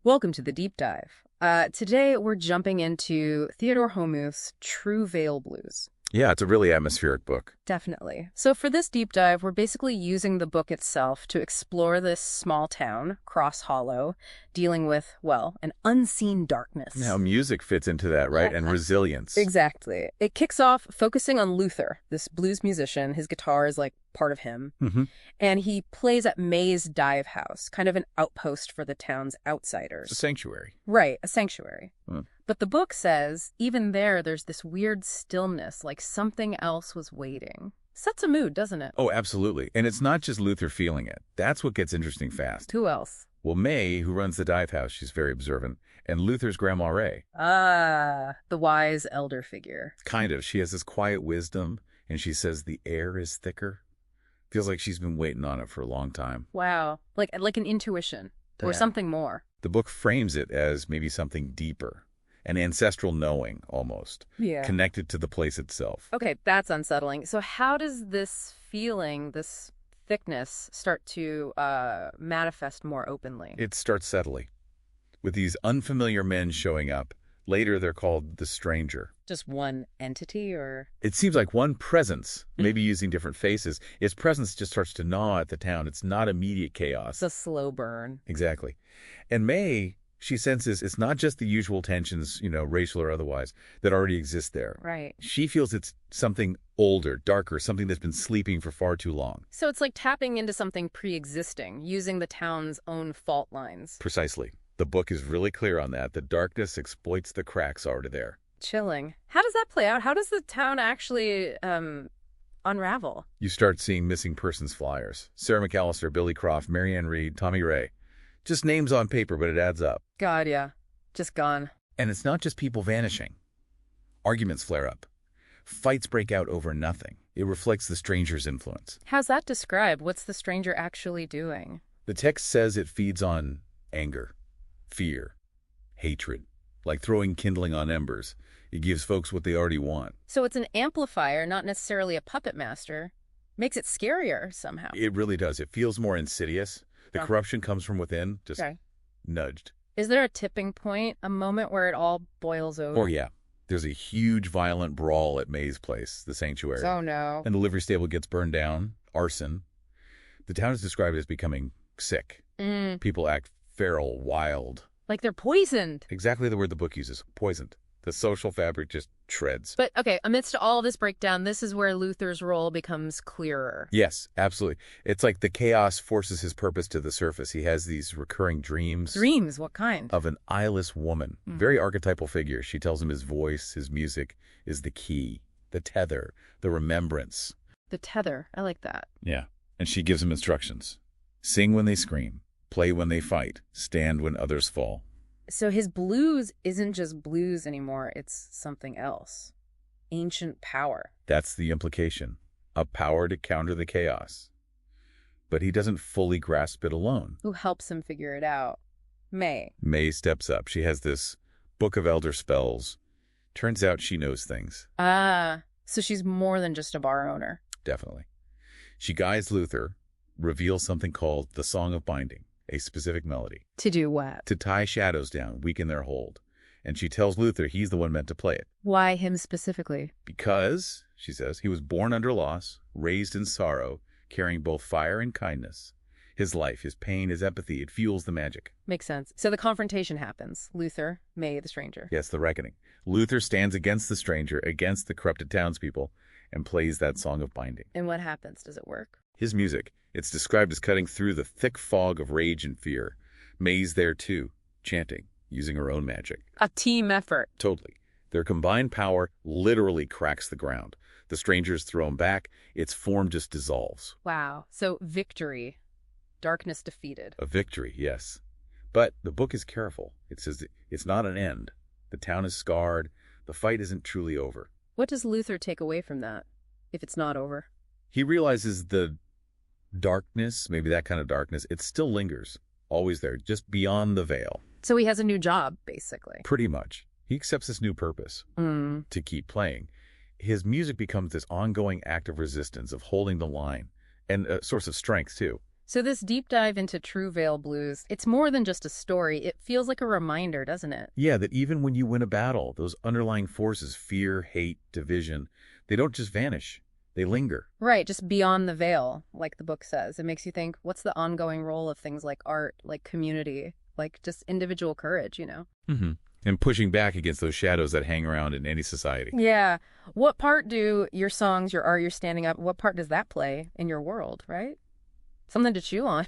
Welcome to the deep dive. Today we're jumping into Theodore Homuth's True Veil Blues. Yeah, it's a really atmospheric book. Definitely. So for this deep dive, we're basically using the book itself to explore this small town, Cross Hollow, dealing with, well, an unseen darkness. Now, music fits into that, right? And resilience. Exactly. It kicks off focusing on Luther, this blues musician. His guitar is like part of him. Mm-hmm. And he plays at May's dive house, kind of an outpost for the town's outsiders. It's a sanctuary. Right, a sanctuary. Mm. But the book says, even there's this weird stillness, like something else was waiting. Sets a mood, doesn't it? Oh, absolutely. And it's not just Luther feeling it. That's what gets interesting fast. Who else? Well, May, who runs the dive house, she's very observant, and Luther's Grandma Ray. Ah, the wise elder figure. Kind of. She has this quiet wisdom, and she says the air is thicker. Feels like she's been waiting on it for a long time. Wow, like an intuition, or something more. The book frames it as maybe something deeper. An ancestral knowing, almost, connected to the place itself. Okay, that's unsettling. So how does this feeling, this thickness, start to manifest more openly? It starts subtly, with these unfamiliar men showing up. Later, they're called the stranger. Just one entity, or? It seems like one presence, maybe using different faces. Its presence just starts to gnaw at the town. It's not immediate chaos. It's a slow burn. Exactly. And May, she senses it's not just the usual tensions, racial or otherwise, that already exist there. Right. She feels it's something older, darker, something that's been sleeping for far too long. So it's like tapping into something pre-existing, using the town's own fault lines. Precisely. The book is really clear on that. The darkness exploits the cracks already there. Chilling. How does that play out? How does the town actually unravel? You start seeing missing persons flyers. Sarah McAllister, Billy Croft, Marianne Reed, Tommy Ray. Just names on paper, but it adds up. God, yeah. Just gone. And it's not just people vanishing. Arguments flare up. Fights break out over nothing. It reflects the stranger's influence. How's that described? What's the stranger actually doing? The text says it feeds on anger, fear, hatred. Like throwing kindling on embers. It gives folks what they already want. So it's an amplifier, not necessarily a puppet master. Makes it scarier somehow. It really does. It feels more insidious. The corruption comes from within, just nudged. Is there a tipping point, a moment where it all boils over? Oh, yeah. There's a huge violent brawl at May's place, the sanctuary. Oh, no. And the livery stable gets burned down, arson. The town is described as becoming sick. People act feral, wild. Like they're poisoned. Exactly the word the book uses, poisoned. The social fabric just shreds. But, okay, amidst all this breakdown, this is where Luther's role becomes clearer. Yes, absolutely. It's like the chaos forces his purpose to the surface. He has these recurring dreams. Dreams? What kind? Of an eyeless woman. Very archetypal figure. She tells him his voice, his music is the key, the tether, the remembrance. The tether. I like that. Yeah. And she gives him instructions. Sing when they scream. Play when they fight. Stand when others fall. So his blues isn't just blues anymore, it's something else. Ancient power. That's the implication. A power to counter the chaos. But he doesn't fully grasp it alone. Who helps him figure it out? May. May steps up. She has this book of elder spells. Turns out she knows things. Ah, so she's more than just a bar owner. Definitely. She guides Luther, reveals something called the Song of Binding. A specific melody. To do what? To tie shadows down, weaken their hold. And she tells Luther he's the one meant to play it. Why him specifically? Because, she says, he was born under loss, raised in sorrow, carrying both fire and kindness. His life, his pain, his empathy, it fuels the magic. Makes sense. So the confrontation happens. Luther, May, the stranger. Yes, the reckoning. Luther stands against the stranger, against the corrupted townspeople, and plays that Song of Binding. And what happens? Does it work? His music. It's described as cutting through the thick fog of rage and fear. May's there too, chanting, using her own magic. A team effort. Totally. Their combined power literally cracks the ground. The strangers throw him back. Its form just dissolves. Wow. So victory. Darkness defeated. A victory, yes. But the book is careful. It says it's not an end. The town is scarred. The fight isn't truly over. What does Luther take away from that, if it's not over? He realizes the darkness, maybe that kind of darkness, it still lingers, always there, just beyond the veil. So he has a new job, basically. Pretty much. He accepts this new purpose to keep playing. His music becomes this ongoing act of resistance, of holding the line, and a source of strength, too. So this deep dive into true Veil blues, it's more than just a story. It feels like a reminder, doesn't it? Yeah, that even when you win a battle, those underlying forces, fear, hate, division, they don't just vanish. They linger. Right, just beyond the veil, like the book says. It makes you think, what's the ongoing role of things like art, like community, like just individual courage, you know? Hmm. And pushing back against those shadows that hang around in any society. Yeah. What part do your songs, your art, your standing up, what part does that play in your world, right? Something to chew on.